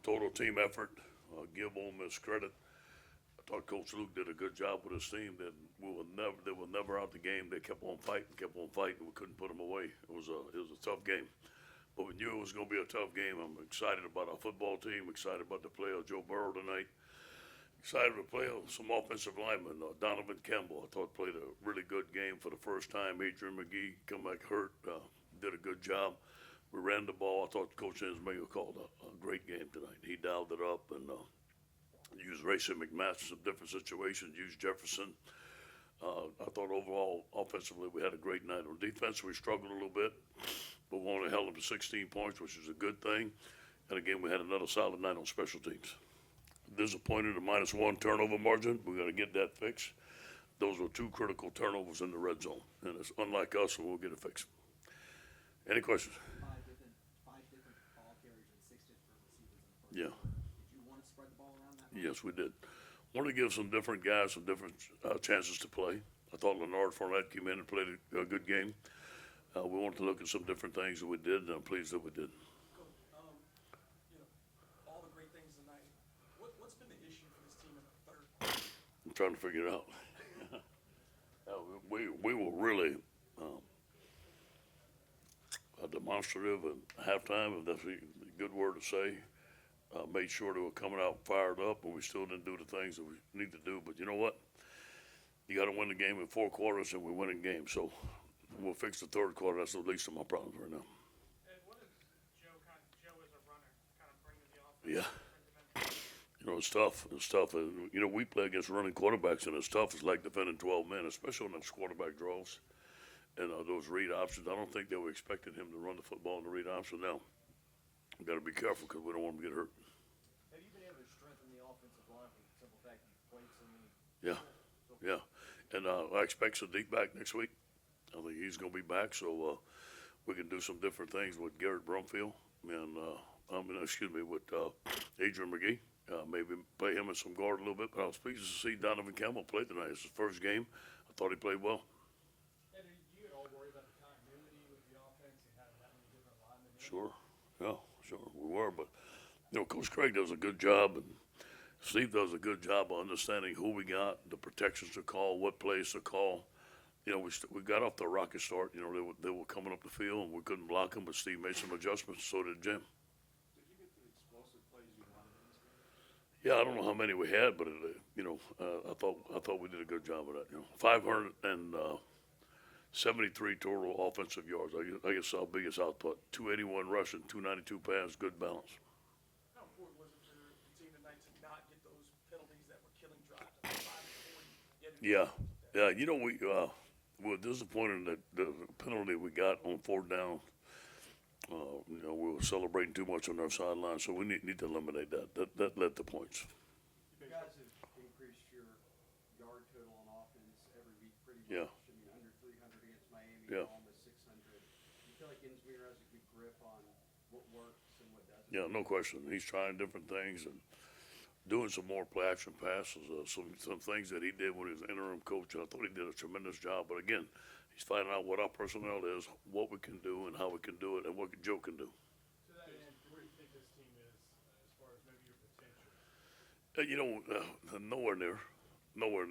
total team effort. Give Ole Miss credit. I thought Coach Luke did a good job with his team. That they were never out the game. They kept on fighting, kept on fighting. We couldn't put them away. It was a tough game, but we knew it was going to be a tough game. I'm excited about our football team. Excited about the play of Joe Burrow tonight. Excited to play some offensive linemen. Donovan Campbell, I thought played a really good game for the first time. Adrian McGee come back hurt, did a good job. We ran the ball. I thought Coach Ensminger called a great game tonight. He dialed it up and used Racing McMaster in some different situations. Used Jefferson. I thought overall, offensively, we had a great night. On defense, we struggled a little bit, but we only held them to 16 points, which is a good thing. And again, we had another solid night on special teams. Disappointed, a -1 turnover margin. We got to get that fixed. Those were two critical turnovers in the red zone, and it's unlike us, and we'll get it fixed. Any questions? Five different ball carriers and 6 different receivers in the first Yeah. quarter. Did you want to spread the ball around that much? Yes, we did. Want to give some different guys some different chances to play. I thought Leonard Fournette came in and played a good game. We wanted to look at some different things that we did, and I'm pleased that we did. Coach, all the great things tonight. What's been the issue for this team in the third quarter? I'm trying to figure it out. We were really demonstrative at halftime, if that's a good word to say. Made sure they were coming out fired up, and we still didn't do the things that we need to do. But you know what? You got to win the game in 4 quarters, and we're winning games. So we'll fix the third quarter. That's the least of my problems right now. And what does Joe as a runner kind of bring to the offense? Yeah. It's tough. It's tough. And, we play against running quarterbacks, and it's tough. It's like defending 12 men, especially on those quarterback draws and those read options. I don't think they were expecting him to run the football in the read option now. We got to be careful because we don't want him to get hurt. Have you been able to strengthen the offensive line for the simple fact you've played so many? Yeah. Yeah. And I expect Sadiq back next week. I think he's going to be back, so we can do some different things with Garrett Brumfield and, with Adrian McGee. Maybe play him as some guard a little bit, but I was pleased to see Donovan Campbell play tonight. It's his first game. I thought he played well. And you at all worry about the continuity with the offense and having that many different linemen? Sure. Yeah, sure. We were, but, Coach Craig does a good job, and Steve does a good job of understanding who we got, the protections to call, what plays to call. We got off the rocket start. They were coming up the field, and we couldn't block them, but Steve made some adjustments, so did Jim. Did you get the explosive plays you wanted in this game? Yeah, I don't know how many we had, but I thought we did a good job of that. 573 total offensive yards. I guess our biggest output. 281 rushing, 292 pass, good balance. How important was it for the team tonight to not get those penalties that were killing drives? 5 Yeah, we were disappointed that the penalty we got on 4th down. We were celebrating too much on our sideline, so we need to eliminate that. That led to points. You guys have increased your yard total on offense every week pretty much. Yeah. I mean, under 300 against Miami, Yeah. almost 600. You feel like Ensminger has a good grip on what works and what doesn't? Yeah, no question. He's trying different things and doing some more play action passes, some things that he did when he was interim coach. I thought he did a tremendous job. But again, he's finding out what our personnel is, what we can do, and how we can do it, and what Joe can do. To that end, where do you think this team is as far as maybe your potential? Nowhere near. Nowhere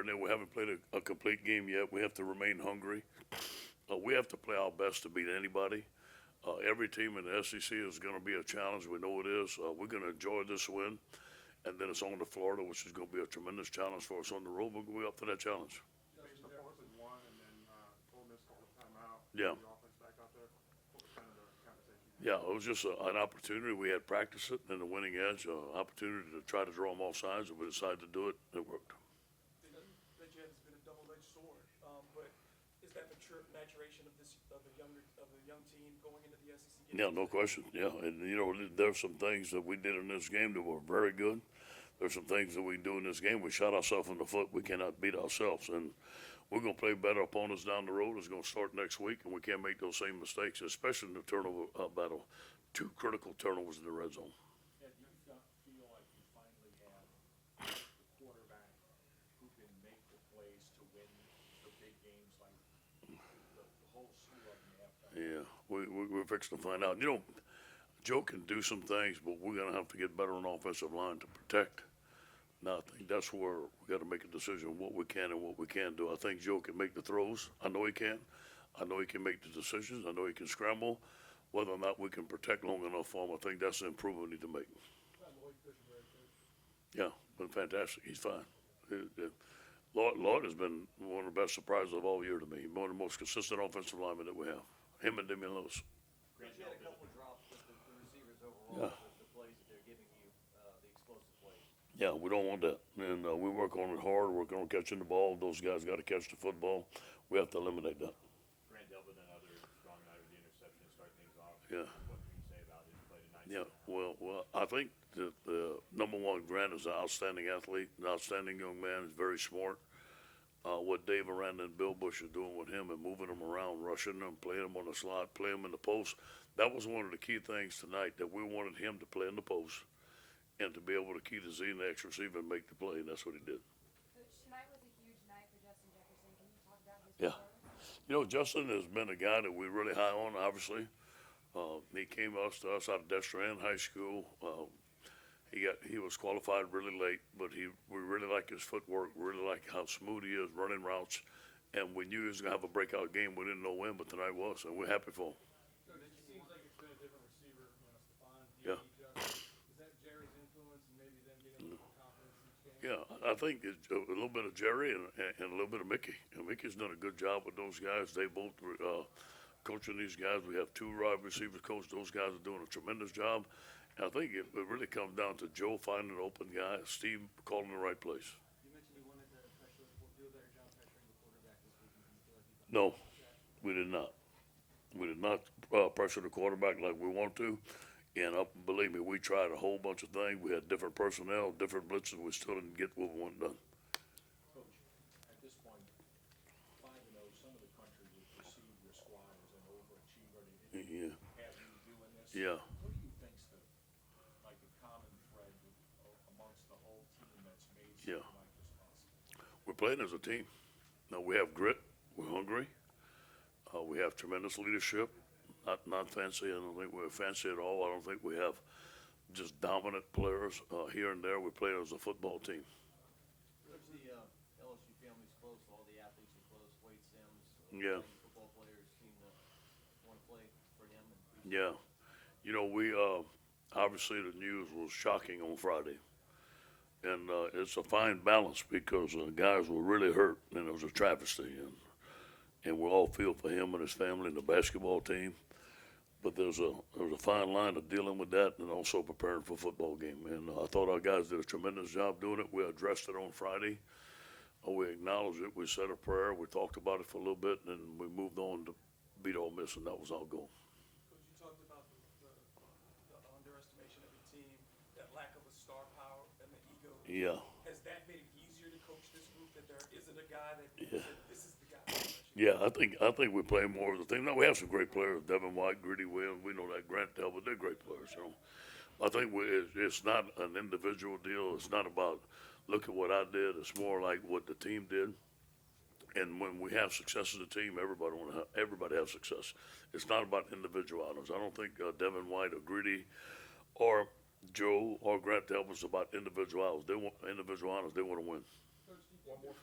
near. We haven't played a complete game yet. We have to remain hungry. We have to play our best to beat anybody. Every team in the SEC is going to be a challenge. We know it is. We're going to enjoy this win. And then it's on to Florida, which is going to be a tremendous challenge for us on the road. We're going to be up for that challenge. Based on 4th and 1, and then Ole Miss called a timeout. Yeah. The offense back out there. What was kind of the conversation? Yeah, it was just an opportunity. We had practiced it and the winning edge, opportunity to try to draw them off sides. If we decided to do it, it worked. That you have has been a double-edged sword. But is that maturation of the young team going into the SEC? Yeah, no question. Yeah, and there's some things that we did in this game that were very good. There's some things that we do in this game. We shot ourselves in the foot. We cannot beat ourselves, and we're going to play better opponents down the road. It's going to start next week, and we can't make those same mistakes, especially in the turnover battle. 2 critical turnovers in the red zone. And do you feel like you finally have the quarterback who can make the plays to win the big games like the whole slew of them you have done? Yeah, we're fixing to find out. Joe can do some things, but we're gonna have to get better on offensive line to protect. Now, I think that's where we gotta make a decision, what we can and what we can't do. I think Joe can make the throws. I know he can. I know he can make the decisions. I know he can scramble. Whether or not we can protect long enough for him, I think that's the improvement we need to make. Yeah, been fantastic. He's fine. Lloyd has been one of the best surprises of all year to me. One of the most consistent offensive linemen that we have. Him and Damian Lewis. You had a couple of drops with the receivers overall, Yeah. the plays that they're giving you, the explosive plays. Yeah, we don't want that. And we work on it hard, work on catching the ball. Those guys got to catch the football. We have to eliminate that. Grant Delvin, another strong night with the interception to start things off. Yeah. What can you say about his play tonight? Yeah, well, I think that number one, Grant is an outstanding athlete, an outstanding young man. He's very smart. What Dave Aranda and Bill Bush are doing with him and moving him around, rushing him, playing him on the slot, playing him in the post, that was one of the key things tonight, that we wanted him to play in the post and to be able to key the Z and the X receiver and make the play, and that's what he did. Coach, tonight was a huge night for Justin Jefferson. Can you talk about his Yeah. performance? You know, Justin has been a guy that we're really high on, obviously. He came to us out of Destrehan High School. He was qualified really late, but we really like his footwork, really like how smooth he is running routes. And we knew he was gonna have a breakout game. We didn't know when, but tonight was, and we're happy for him. Coach, it seems like it's been a different receiver, Stephon, Yeah. Justin. Is that Jerry's influence and maybe them getting a little more confidence each game? Yeah, I think it's a little bit of Jerry and a little bit of Mickey. And Mickey's done a good job with those guys. They both coaching these guys. We have two wide receivers coach. Those guys are doing a tremendous job. And I think it really comes down to Joe finding an open guy, Steve calling the right place. You mentioned you wanted to do a better job pressuring the quarterback this week. Do you feel like you No, we did not. We did not pressure the quarterback like we want to. And believe me, we tried a whole bunch of things. We had different personnel, different blitzes. We still didn't get what we wanted done. Coach, at this point, 5-0, some of the country would perceive your squad as an overachiever. They didn't Yeah. have you doing this. Yeah. What do you think's the common thread amongst the whole team that's made Yeah. something like this possible? We're playing as a team. Now, we have grit. We're hungry. We have tremendous leadership. Not fancy. I don't think we're fancy at all. I don't think we have just dominant players here and there. We play as a football team. Coach, the LSU family's close, all the athletes are close, Wade Sims. Yeah. Football players seem to want to play for him. Yeah. You know, we obviously the news was shocking on Friday. And it's a fine balance because guys were really hurt and it was a travesty. And we all feel for him and his family and the basketball team. But there's a fine line of dealing with that and also preparing for a football game. And I thought our guys did a tremendous job doing it. We addressed it on Friday. We acknowledged it. We said a prayer. We talked about it for a little bit, and we moved on to beat Ole Miss, and that was our goal. Coach, you talked about the underestimation of the team, that lack of a star power and the ego. Yeah. Has that made it easier to coach this group, that there isn't a guy that, Yeah. that this is the guy? Yeah, I think we play more of the thing. Now we have some great players, Devin White, Gritty Williams. We know that Grant Delbert, they're great players. You know, I think it's not an individual deal. It's not about look at what I did. It's more like what the team did. And when we have success as a team, everybody has success. It's not about individual items. I don't think Devin White or Gritty or Joe or Grant Delbert's about individual items. They want individual items. They want to win. Coach, do you think, do you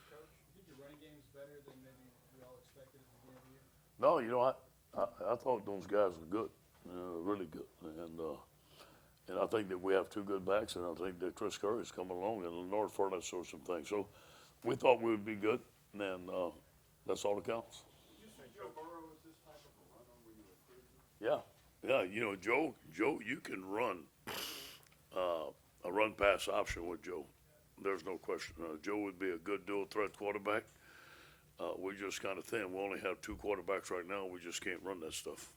think your running game's better than maybe we all expected at the beginning of the year? No, you know, I thought those guys were good, really good, and I think that we have two good backs, and I think that Chris Curry's coming along, and Lord Furnace showed some things. So we thought we would be good, and that's all that counts. Did you say Joe Burrow was this type of a runner when you recruited him? Yeah, you know, Joe, you can run a run pass option with Joe. There's no question. Joe would be a good dual threat quarterback. We're just kind of thin. We only have two quarterbacks right now. We just can't run that stuff.